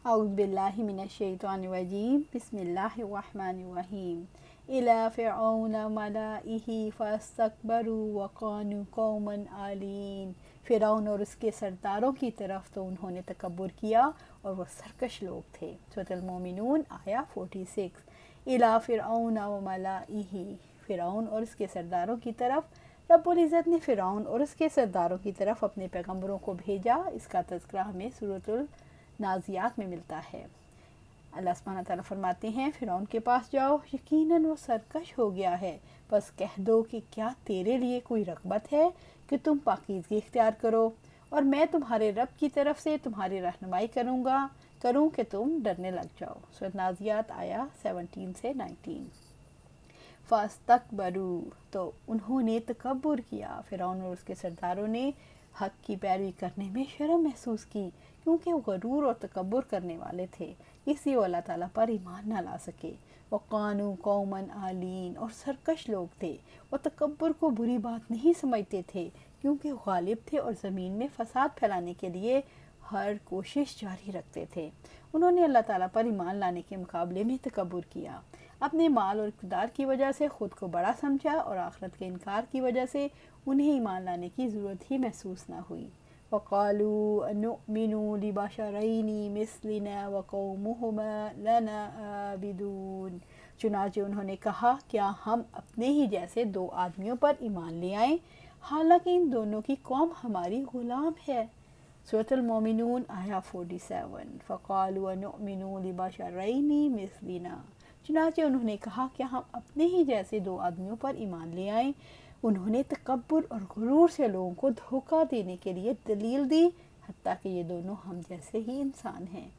اعوذ باللہ من الشیطان الرجیم بسم اللہ الرحمن الرحیم الی فرعون ملائہ فاستکبروا وکانوا قوما عالین۔ فرعون اور اس کے سرداروں کی طرف تو انہوں نے تکبر کیا اور وہ سرکش لوگ تھے۔ سورۃ المومنون آیا 46۔ الی فرعون وملائہ، فرعون اور اس کے سرداروں کی طرف رب العزت نے فرعون اور اس کے سرداروں کی طرف اپنے پیغمبروں کو بھیجا۔ اس کا تذکرہ ہمیں سورۃ النازعات میں ملتا ہے۔ اللہ سبحانہ تعالیٰ فرماتے ہیں فرعون کے پاس جاؤ، یقیناً وہ سرکش ہو گیا ہے، بس کہہ دو کہ کیا تیرے لیے کوئی رغبت ہے کہ تم پاکیزگی اختیار کرو اور میں تمہارے رب کی طرف سے تمہاری رہنمائی کروں کہ تم ڈرنے لگ جاؤ۔ سورۃ نازعات آیا 17 سے 19۔ فاستکبروا، تو انہوں نے تکبر کیا، فرعون اور اس کے سرداروں نے حق کی پیروی کرنے میں شرم محسوس کی، کیونکہ وہ غرور اور تکبر کرنے والے تھے، اس لیے وہ اللہ تعالیٰ پر ایمان نہ لا سکے۔ وَقَانُوا قَوْمًا عَالِينَ، اور سرکش لوگ تھے، وہ تکبر کو بری بات نہیں سمجھتے تھے، کیونکہ وہ غالب تھے اور زمین میں فساد پھیلانے کے لیے ہر کوشش جاری رکھتے تھے۔ انہوں نے اللہ تعالیٰ پر ایمان لانے کے مقابلے میں تکبر کیا، اپنے مال اور اقتدار کی وجہ سے خود کو بڑا سمجھا اور آخرت کے انکار کی وجہ سے انہیں ایمان لانے کی ضرورت ہی محسوس نہ ہوئی۔ وَقَالُوا أَنُؤْمِنُ لِبَشَرَيْنِ مِثْلِنَا وَقَوْمُهُمَا لَنَا عَابِدُونَ، چنانچہ انہوں نے کہا کیا ہم اپنے ہی جیسے دو آدمیوں پر ایمان لے آئیں، حالانکہ ان دونوں کی قوم ہماری غلام ہے۔ سورۃ المومنون آیا 47۔ فَقَالُوا أَنُؤْمِنُ لِبَشَرَيْنِ مِثْلِنَا، چنانچہ انہوں نے کہا کہ ہم اپنے ہی جیسے دو آدمیوں پر ایمان لے آئیں۔ انہوں نے تکبر اور غرور سے لوگوں کو دھوکہ دینے کے لیے دلیل دی، حتیٰ کہ یہ دونوں ہم جیسے ہی انسان ہیں۔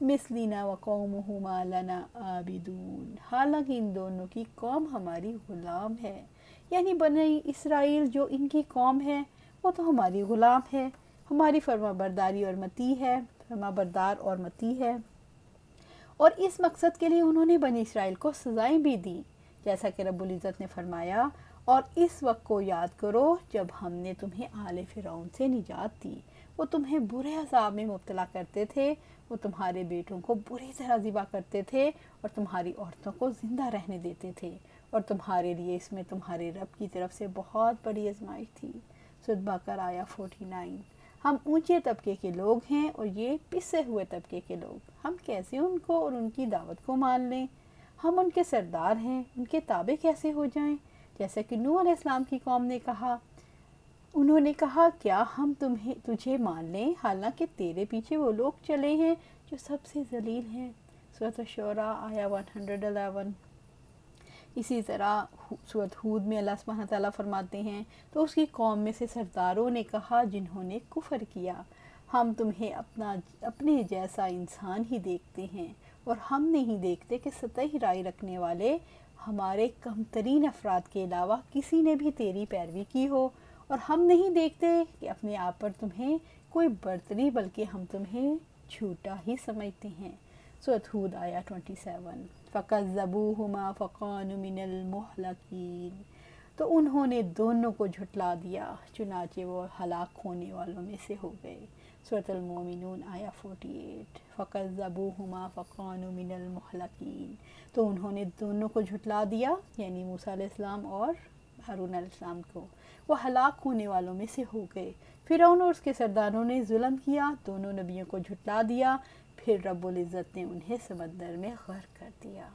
مثلنا وقومہما لنا عابدون، حالانکہ ان دونوں کی قوم ہماری غلام ہے، یعنی بنی اسرائیل جو ان کی قوم ہے وہ تو ہماری غلام ہے، ہماری فرما بردار اور مطیع ہے۔ اور اس مقصد کے لیے انہوں نے بنی اسرائیل کو سزائیں بھی دیں، جیسا کہ رب العزت نے فرمایا اور اس وقت کو یاد کرو جب ہم نے تمہیں آل فرعون سے نجات دی، وہ تمہیں برے عذاب میں مبتلا کرتے تھے، وہ تمہارے بیٹوں کو بری طرح ذبح کرتے تھے اور تمہاری عورتوں کو زندہ رہنے دیتے تھے، اور تمہارے لیے اس میں تمہارے رب کی طرف سے بہت بڑی آزمائش تھی۔ سورۃ بقرہ آیا 49۔ ہم اونچے طبقے کے لوگ ہیں اور یہ پسے ہوئے طبقے کے لوگ، ہم کیسے ان کو اور ان کی دعوت کو مان لیں؟ ہم ان کے سردار ہیں، ان کے تابع کیسے ہو جائیں؟ جیسا کہ نوح علیہ السلام کی قوم نے کہا، انہوں نے کہا کیا ہم تجھے مان لیں حالانکہ تیرے پیچھے وہ لوگ چلے ہیں جو سب سے ذلیل ہیں۔ سورۃ الشعراء آیا 111۔ اسی طرح سورۃ ہود میں اللہ سبحانہ تعالیٰ فرماتے ہیں تو اس کی قوم میں سے سرداروں نے کہا جنہوں نے کفر کیا، ہم تمہیں اپنے جیسا انسان ہی دیکھتے ہیں اور ہم نہیں دیکھتے کہ سطحی رائے رکھنے والے ہمارے کم ترین افراد کے علاوہ کسی نے بھی تیری پیروی کی ہو، اور ہم نہیں دیکھتے کہ اپنے آپ پر تمہیں کوئی برتری بلکہ ہم تمہیں جھوٹا ہی سمجھتے ہیں۔ سورۃ ہود آیا 27۔ فَكَذَّبُوهُمَا فَكَانُوا مِنَ الْمُهْلَكِينَ، تو انہوں نے دونوں کو جھٹلا دیا، چنانچہ وہ ہلاک ہونے والوں میں سے ہو گئے۔ سورۃ المومنون آیا 48۔ فَكَذَّبُوهُمَا فَكَانُوا مِنَ الْمُهْلَكِينَ، تو انہوں نے دونوں کو جھٹلا دیا، یعنی موسیٰ علیہ السلام اور ہارون علیہ السلام کو، وہ ہلاک ہونے والوں میں سے ہو گئے۔ فرعون اور اس کے سرداروں نے ظلم کیا، دونوں نبیوں کو جھٹلا دیا، پھر رب العزت نے انہیں سمندر میں غرق کر دیا۔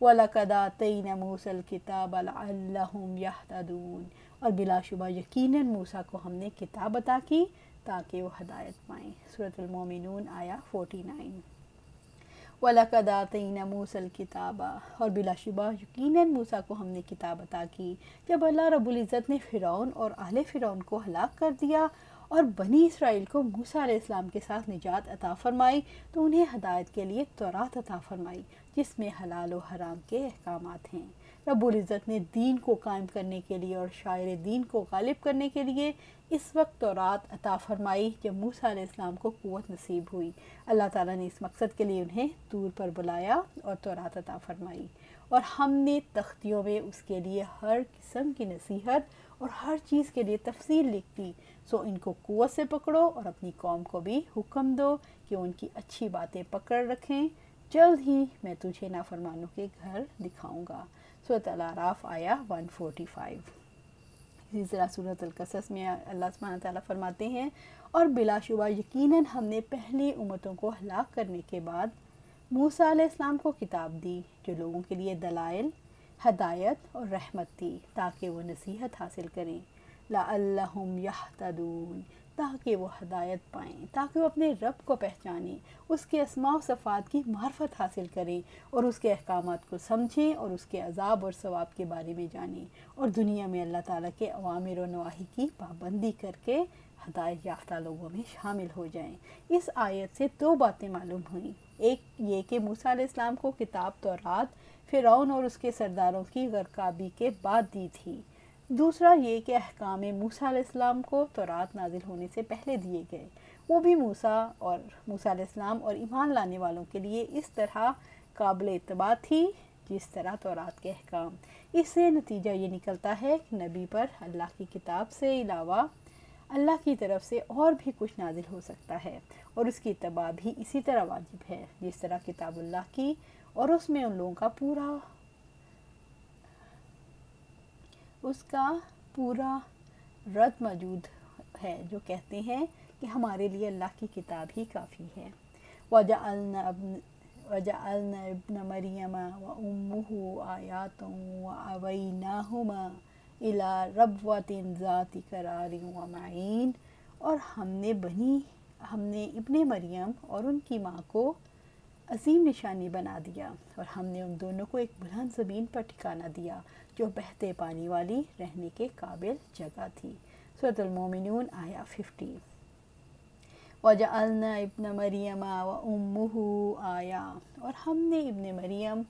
وَلَقَدْ آتَيْنَا مُوسَى الْكِتَابَ لَعَلَّهُمْ يَهْتَدُونَ، اور بلا شبہ یقیناً موسیٰ کو ہم نے کتاب عطا کی تاکہ وہ ہدایت پائیں۔ سورۃ المومنون آیا 49۔ وَلَقَدْ آتَيْنَا مُوسَى الْكِتَابَ، اور بلا شبہ یقیناً موسیٰ کو ہم نے کتاب عطا کی جب اللہ رب العزت نے فرعون اور اہل فرعون کو ہلاک کر دیا اور بنی اسرائیل کو موسیٰ علیہ السلام کے ساتھ نجات عطا فرمائی، تو انہیں ہدایت کے لیے تورات عطا فرمائی جس میں حلال و حرام کے احکامات ہیں۔ رب العزت نے دین کو قائم کرنے کے لیے اور شاعر دین کو غالب کرنے کے لیے اس وقت تورات عطا فرمائی جب موسیٰ علیہ السلام کو قوت نصیب ہوئی۔ اللہ تعالیٰ نے اس مقصد کے لیے انہیں طور پر بلایا اور تورات عطا فرمائی، اور ہم نے تختیوں میں اس کے لیے ہر قسم کی نصیحت اور ہر چیز کے لیے تفصیل لکھ دی۔ سو ان کو قوت سے پکڑو اور اپنی قوم کو بھی حکم دو کہ ان کی اچھی باتیں پکڑ رکھیں، جلد ہی میں تجھے نافرمانوں کے گھر دکھاؤں گا۔ سورۃ الاعراف آیا 145۔ اسی طرح سورۃ القصص میں اللہ سبحانہ تعالیٰ فرماتے ہیں، اور بلا شبہ یقیناً ہم نے پہلی امتوں کو ہلاک کرنے کے بعد موسیٰ علیہ السلام کو کتاب دی جو لوگوں کے لیے دلائل، ہدایت اور رحمت تھی تاکہ وہ نصیحت حاصل کریں، لعلہم یہتدون، تاکہ وہ ہدایت پائیں، تاکہ وہ اپنے رب کو پہچانیں، اس کے اسماء و صفات کی معرفت حاصل کریں اور اس کے احکامات کو سمجھیں اور اس کے عذاب اور ثواب کے بارے میں جانیں، اور دنیا میں اللہ تعالیٰ کے اوامر و نواہی کی پابندی کر کے ہدایت یافتہ لوگوں میں شامل ہو جائیں۔ اس آیت سے دو باتیں معلوم ہوئیں، ایک یہ کہ موسیٰ علیہ السلام کو کتاب تورات فرعون اور اس کے سرداروں کی غرقابی کے بعد دی تھی، دوسرا یہ کہ احکام موسیٰ علیہ السلام کو تورات نازل ہونے سے پہلے دیے گئے، وہ بھی موسیٰ علیہ السلام اور ایمان لانے والوں کے لیے اس طرح قابل اتباع تھی جس طرح تورات کے احکام۔ اس سے نتیجہ یہ نکلتا ہے کہ نبی پر اللہ کی کتاب سے علاوہ اللہ کی طرف سے اور بھی کچھ نازل ہو سکتا ہے، اور اس کی اتباع بھی اسی طرح واجب ہے جس طرح کتاب اللہ کی، اور اس میں ان لوگوں کا پورا رد موجود ہے جو کہتے ہیں کہ ہمارے لیے اللہ کی کتاب ہی کافی ہے۔ وَجَعَلْنَا ابْنَ مَرْيَمَ وَأُمُّهُ آیَاتًا وَآوَيْنَاهُمَا إِلَىٰ رَبْوَةٍ ذَاتِ قَرَارٍ وَمَعِينٍ، اور ہم نے ابن مریم اور ان کی ماں کو عظیم نشانی بنا دیا، اور ہم نے ان دونوں کو ایک بلند زمین پر ٹھکانہ دیا جو بہتے پانی والی رہنے کے قابل جگہ تھی۔ سورۃ المومنون آیا 50۔ وَجَعَلْنَا ابْنَ مَرْيَمَ وَأُمُّهُ آیَةً، اور ہم نے ابن مریم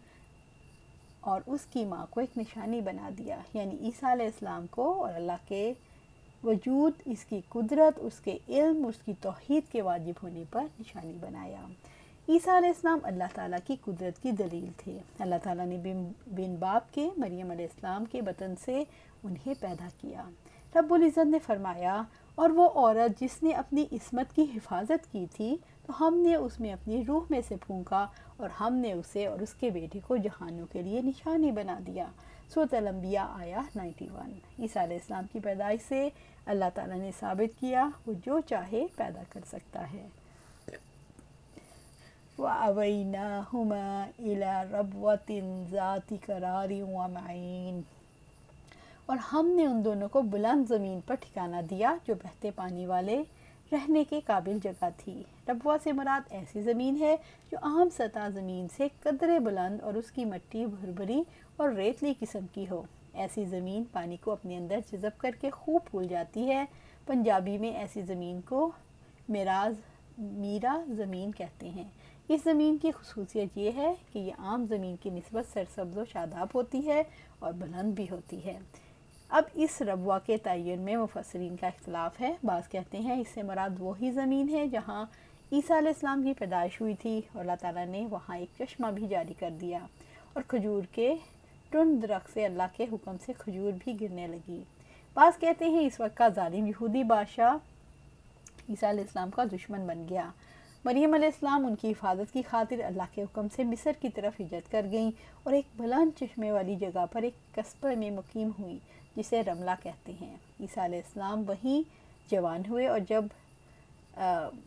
اور اس کی ماں کو ایک نشانی بنا دیا، یعنی عیسیٰ علیہ السلام کو اور اللہ کے وجود، اس کی قدرت، اس کے علم، اس کی توحید کے واجب ہونے پر نشانی بنایا۔ عیسیٰ علیہ السلام اللہ تعالیٰ کی قدرت کی دلیل تھے۔ اللہ تعالیٰ نے بن باپ کے مریم علیہ السلام کے بطن سے انہیں پیدا کیا۔ رب العزت نے فرمایا، اور وہ عورت جس نے اپنی عصمت کی حفاظت کی تھی تو ہم نے اس میں اپنی روح میں سے پھونکا، اور ہم نے اسے اور اس کے بیٹے کو جہانوں کے لیے نشانی بنا دیا۔ سورۃ الانبیاء آیا 91۔ عیسیٰ علیہ السلام کی پیدائش سے اللہ تعالیٰ نے ثابت کیا وہ جو چاہے پیدا کر سکتا ہے۔ وَأَوَيْنَاهُمَا إِلَىٰ رَبْوَةٍ ذَاتِ قَرَارٍ وَمَعِينٍ، اور ہم نے ان دونوں کو بلند زمین پر ٹھکانہ دیا جو بہتے پانی والے رہنے کے قابل جگہ تھی۔ ربوہ سے مراد ایسی زمین ہے جو عام سطح زمین سے قدرے بلند اور اس کی مٹی بھربھری اور ریتلی قسم کی ہو۔ ایسی زمین پانی کو اپنے اندر جذب کر کے خوب پھول جاتی ہے۔ پنجابی میں ایسی زمین کو میرا زمین کہتے ہیں۔ اس زمین کی خصوصیت یہ ہے کہ یہ عام زمین کی نسبت سرسبز و شاداب ہوتی ہے اور بلند بھی ہوتی ہے۔ اب اس ربوہ کے تعین میں مفسرین کا اختلاف ہے۔ بعض کہتے ہیں اس سے مراد وہی زمین ہے جہاں عیسیٰ علیہ السلام کی پیدائش ہوئی تھی، اور اللہ تعالیٰ نے وہاں ایک چشمہ بھی جاری کر دیا، اور کھجور کے ٹنڈ درخت سے اللہ کے حکم سے کھجور بھی گرنے لگی۔ بعض کہتے ہیں اس وقت کا ظالم یہودی بادشاہ عیسیٰ علیہ السلام کا دشمن بن گیا۔ مریم علیہ السلام ان کی حفاظت کی خاطر اللہ کے حکم سے مصر کی طرف ہجرت کر گئیں، اور ایک بلند چشمے والی جگہ پر ایک قصبے میں مقیم ہوئی جسے رملہ کہتے ہیں۔ عیسیٰ علیہ السلام وہیں جوان ہوئے، اور جب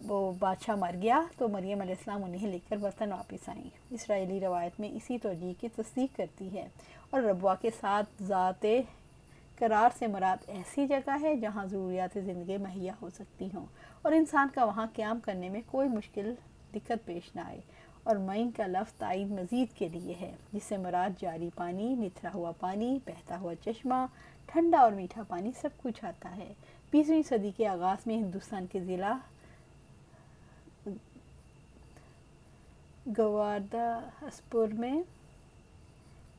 وہ بادشاہ مر گیا تو مریم علیہ السلام انہیں لے کر وطن واپس آئیں۔ اسرائیلی روایت میں اسی توجیہ کی تصدیق کرتی ہے، اور ربوہ کے ساتھ ذات قرار سے مراد ایسی جگہ ہے جہاں ضروریات زندگی مہیا ہو سکتی ہوں اور انسان کا وہاں قیام کرنے میں کوئی مشکل دقت پیش نہ آئے۔ اور معین کا لفظ تائید مزید کے لیے ہے، جس سے مراد جاری پانی، نتھرا ہوا پانی، بہتا ہوا چشمہ، ٹھنڈا اور میٹھا پانی سب کچھ آتا ہے۔ 20ویں صدی کے آغاز میں ہندوستان کے ضلع گواردھاسپور میں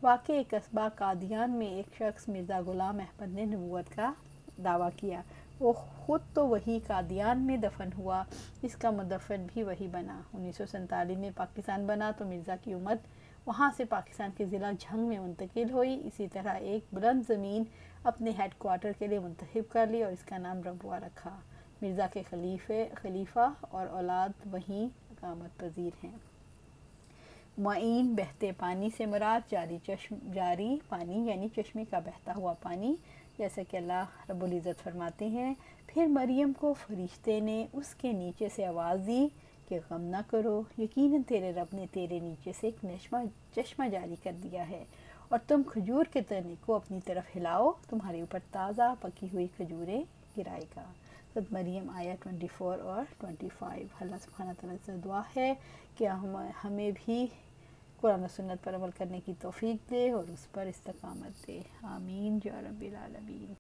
واقع قصبہ قادیان میں ایک شخص مرزا غلام احمد نے نبوت کا دعویٰ کیا۔ وہ خود تو وہی قادیان میں دفن ہوا، اس کا مدفن بھی وہی بنا۔ 1947 میں پاکستان بنا تو مرزا کی امت وہاں سے پاکستان کے ضلع جھنگ میں منتقل ہوئی۔ اسی طرح ایک بلند زمین اپنے ہیڈ کوارٹر کے لیے منتخب کر لی اور اس کا نام ربوہ رکھا۔ مرزا کے خلیفہ اور اولاد وہیں اقامت پذیر ہیں۔ معین بہتے پانی سے مراد جاری پانی یعنی چشمے کا بہتا ہوا پانی، جیسا کہ اللہ رب العزت فرماتے ہیں، پھر مریم کو فرشتے نے اس کے نیچے سے آواز دی کہ غم نہ کرو، یقیناً تیرے رب نے تیرے نیچے سے ایک چشمہ جاری کر دیا ہے، اور تم کھجور کے تنے کو اپنی طرف ہلاؤ، تمہارے اوپر تازہ پکی ہوئی کھجوریں گرائے گا۔ سورۃ مریم آیت 24 اور 25۔ اللہ سبحانہ تعالیٰ سے دعا ہے کہ ہمیں بھی قرآن و سنت پر عمل کرنے کی توفیق دے اور اس پر استقامت دے۔ آمین یا رب العالمین۔